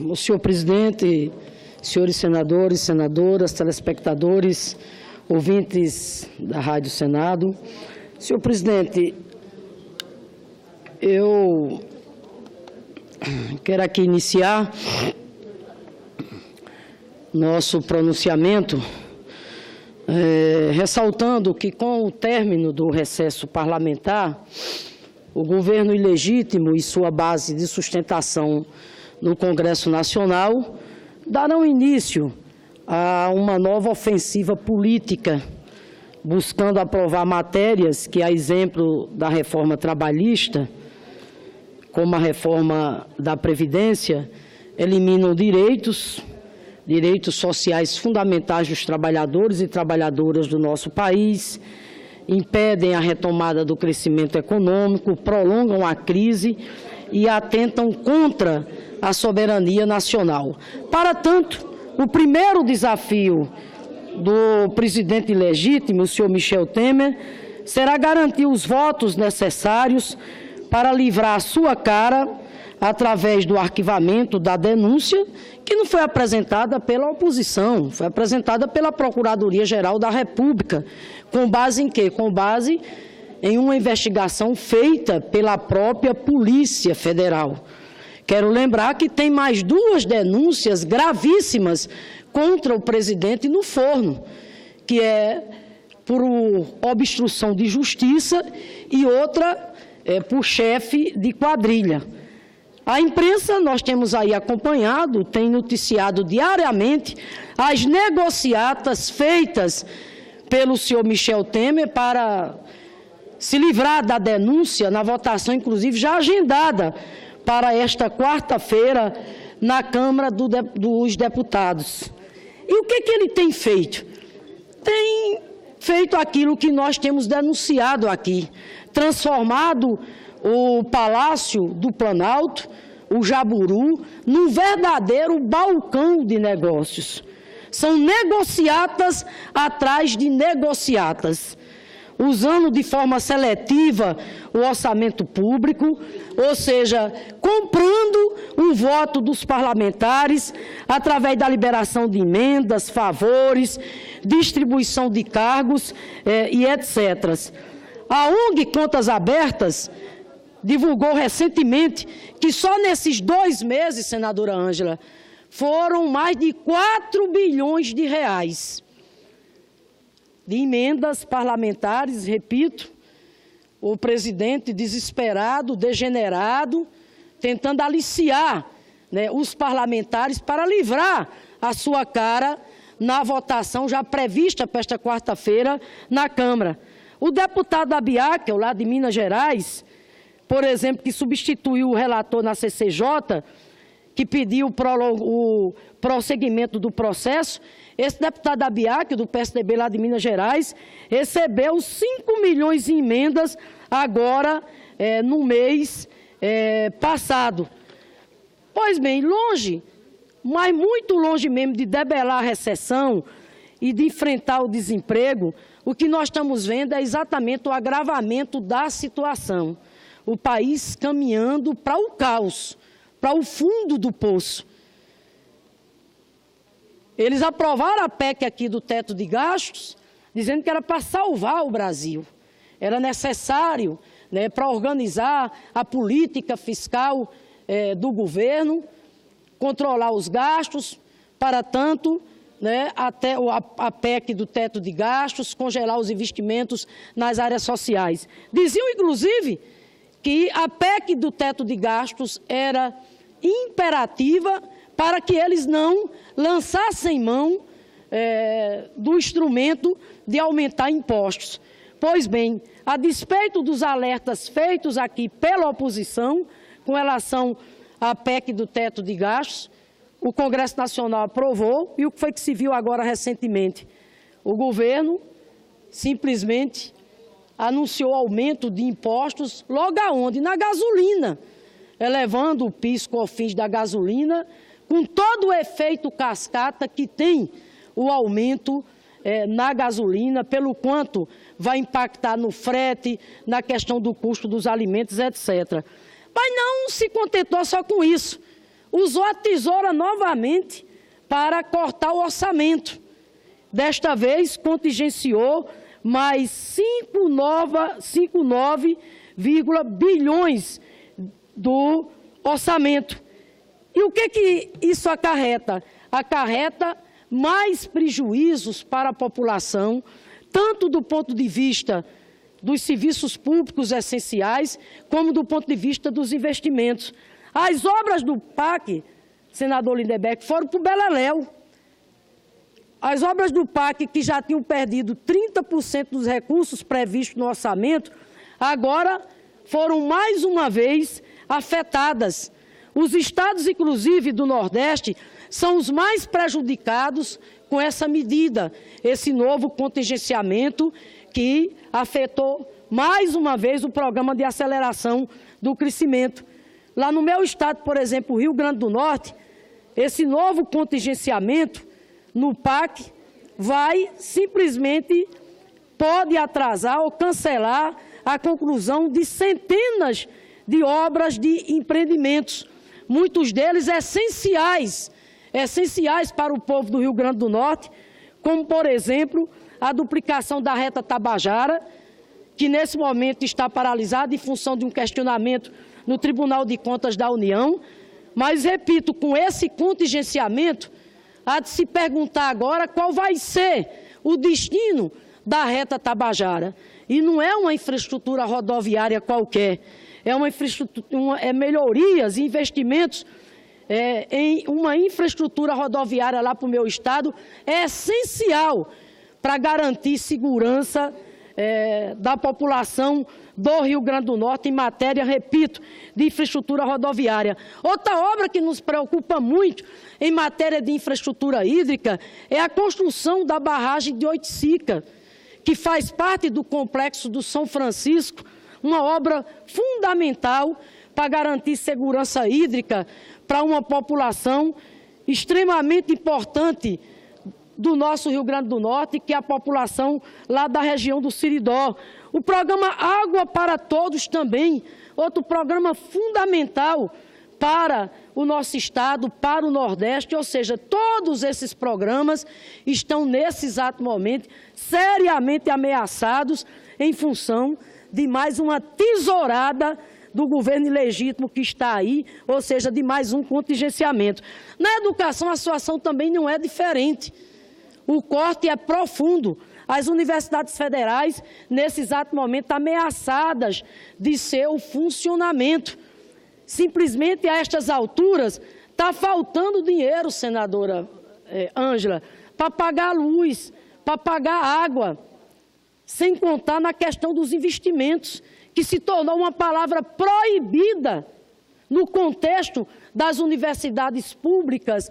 O senhor presidente, senhores senadores, senadoras, telespectadores, ouvintes da Rádio Senado. Senhor presidente, eu quero aqui iniciar nosso pronunciamento ressaltando que, com o término do recesso parlamentar, o governo ilegítimo e sua base de sustentação no Congresso Nacional darão início a uma nova ofensiva política, buscando aprovar matérias que, a exemplo da reforma trabalhista, como a reforma da Previdência, eliminam direitos sociais fundamentais dos trabalhadores e trabalhadoras do nosso país, impedem a retomada do crescimento econômico, prolongam a crise e atentam contra a soberania nacional. Para tanto, o primeiro desafio do presidente ilegítimo, o senhor Michel Temer, será garantir os votos necessários para livrar a sua cara através do arquivamento da denúncia, que não foi apresentada pela oposição, foi apresentada pela Procuradoria-Geral da República. Com base em quê? Com base em uma investigação feita pela própria Polícia Federal. Quero lembrar que tem mais 2 denúncias gravíssimas contra o presidente no forno, que é por obstrução de justiça e outra por chefe de quadrilha. A imprensa, nós temos aí acompanhado, tem noticiado diariamente as negociatas feitas pelo senhor Michel Temer para se livrar da denúncia na votação, inclusive já agendada para esta quarta-feira na Câmara dos Deputados. E o que ele tem feito? Tem feito aquilo que nós temos denunciado aqui, transformado o Palácio do Planalto, o Jaburu, num verdadeiro balcão de negócios. São negociatas atrás de negociatas, usando de forma seletiva o orçamento público, ou seja, comprando o voto dos parlamentares através da liberação de emendas, favores, distribuição de cargos e etc. A ONG Contas Abertas divulgou recentemente que só nesses 2 meses, senadora Ângela, foram mais de 4 bilhões de reais de emendas parlamentares, repito, o presidente desesperado, degenerado, tentando aliciar, os parlamentares para livrar a sua cara na votação já prevista para esta quarta-feira na Câmara. O deputado Abiakel, lá de Minas Gerais, por exemplo, que substituiu o relator na CCJ, que pediu o prosseguimento do processo, esse deputado Abiakel, do PSDB lá de Minas Gerais, recebeu 5 milhões em emendas agora no mês passado. Pois bem, longe, mas muito longe mesmo de debelar a recessão e de enfrentar o desemprego, o que nós estamos vendo é exatamente o agravamento da situação. O país caminhando para o caos, para o fundo do poço. Eles aprovaram a PEC aqui do teto de gastos, dizendo que era para salvar o Brasil. Era necessário, para organizar a política fiscal do governo, controlar os gastos, para tanto, até a PEC do teto de gastos, congelar os investimentos nas áreas sociais. Diziam, inclusive, que a PEC do teto de gastos era imperativa para que eles não lançassem mão do instrumento de aumentar impostos. Pois bem, a despeito dos alertas feitos aqui pela oposição com relação à PEC do teto de gastos, o Congresso Nacional aprovou e o que foi que se viu agora recentemente? O governo simplesmente anunciou aumento de impostos logo aonde? Na gasolina, elevando o PIS/COFINS da gasolina, com todo o efeito cascata que tem o aumento na gasolina, pelo quanto vai impactar no frete, na questão do custo dos alimentos, etc. Mas não se contentou só com isso. usou a tesoura novamente para cortar o orçamento. Desta vez, contingenciou mais 5,9 bilhões do orçamento. E o que isso acarreta? Acarreta mais prejuízos para a população, tanto do ponto de vista dos serviços públicos essenciais, como do ponto de vista dos investimentos. As obras do PAC, senador Lindenberg, foram para o beleléu. As obras do PAC, que já tinham perdido 30% dos recursos previstos no orçamento, agora foram mais uma vez afetadas. Os estados, inclusive do Nordeste, são os mais prejudicados com essa medida, esse novo contingenciamento que afetou mais uma vez o programa de aceleração do crescimento. Lá no meu estado, por exemplo, o Rio Grande do Norte, esse novo contingenciamento no PAC vai simplesmente, pode atrasar ou cancelar a conclusão de centenas de obras de empreendimentos, muitos deles essenciais para o povo do Rio Grande do Norte, como, por exemplo, a duplicação da reta Tabajara, que nesse momento está paralisada em função de um questionamento no Tribunal de Contas da União. Mas, repito, com esse contingenciamento, há de se perguntar agora qual vai ser o destino da reta Tabajara. E não é uma infraestrutura rodoviária qualquer, é melhorias e investimentos em uma infraestrutura rodoviária lá para o meu estado, é essencial para garantir segurança da população do Rio Grande do Norte em matéria, repito, de infraestrutura rodoviária. Outra obra que nos preocupa muito em matéria de infraestrutura hídrica é a construção da barragem de Oiticica, que faz parte do complexo do São Francisco, uma obra fundamental para garantir segurança hídrica para uma população extremamente importante do nosso Rio Grande do Norte, que é a população lá da região do Siridó. O programa Água para Todos também, outro programa fundamental para o nosso estado, para o Nordeste, ou seja, todos esses programas estão nesse exato momento seriamente ameaçados em função de mais uma tesourada do governo ilegítimo que está aí, ou seja, de mais um contingenciamento. Na educação, a situação também não é diferente. O corte é profundo. As universidades federais, nesse exato momento, ameaçadas de seu funcionamento. Simplesmente, a estas alturas, está faltando dinheiro, senadora Ângela, para pagar a luz, para pagar a água, sem contar na questão dos investimentos, que se tornou uma palavra proibida no contexto das universidades públicas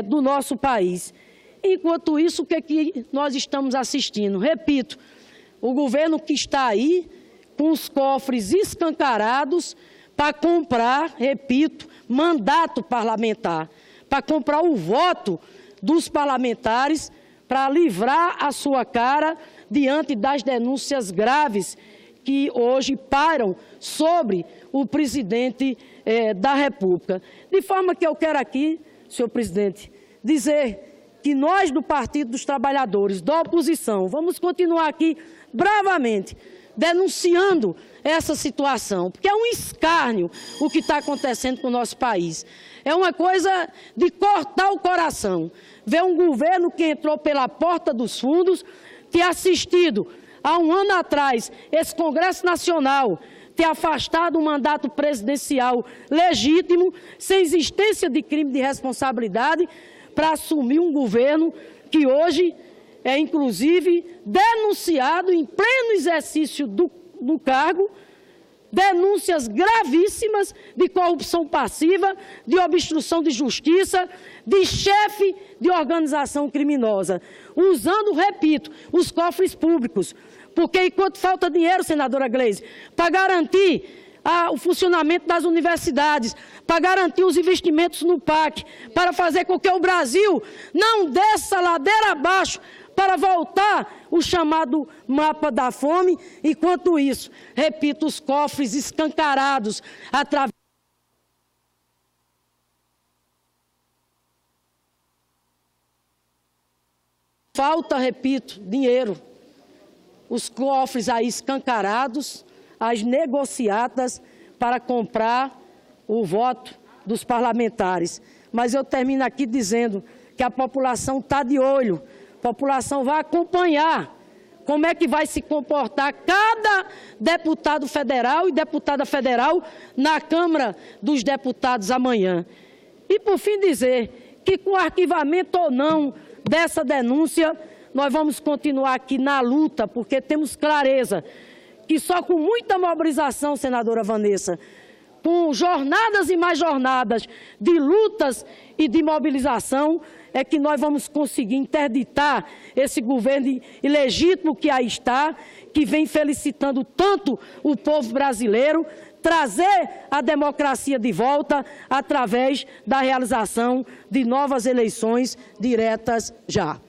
do nosso país. Enquanto isso, o que nós estamos assistindo? Repito, o governo que está aí, com os cofres escancarados, para comprar, repito, mandato parlamentar, para comprar o voto dos parlamentares, para livrar a sua cara diante das denúncias graves que hoje pairam sobre o presidente da República. De forma que eu quero aqui, senhor presidente, dizer que nós do Partido dos Trabalhadores, da oposição, vamos continuar aqui bravamente denunciando essa situação, porque é um escárnio o que está acontecendo com o nosso país. É uma coisa de cortar o coração, ver um governo que entrou pela porta dos fundos, ter assistido há um ano atrás esse Congresso Nacional, ter afastado o mandato presidencial legítimo, sem existência de crime de responsabilidade, para assumir um governo que hoje é, inclusive, denunciado em pleno exercício do cargo, denúncias gravíssimas de corrupção passiva, de obstrução de justiça, de chefe de organização criminosa, usando, repito, os cofres públicos. Porque enquanto falta dinheiro, senadora Gleisi, para garantir o funcionamento das universidades, para garantir os investimentos no PAC, para fazer com que o Brasil não desça ladeira abaixo, para voltar o chamado mapa da fome. Enquanto isso, repito, os cofres escancarados através Falta, repito, dinheiro. Os cofres aí escancarados, as negociatas para comprar o voto dos parlamentares. Mas eu termino aqui dizendo que a população está de olho, a população vai acompanhar como é que vai se comportar cada deputado federal e deputada federal na Câmara dos Deputados amanhã. E, por fim, dizer que, com arquivamento ou não dessa denúncia, nós vamos continuar aqui na luta, porque temos clareza que só com muita mobilização, senadora Vanessa, com jornadas e mais jornadas de lutas e de mobilização, é que nós vamos conseguir interditar esse governo ilegítimo que aí está, que vem felicitando tanto o povo brasileiro, trazer a democracia de volta através da realização de novas eleições diretas já.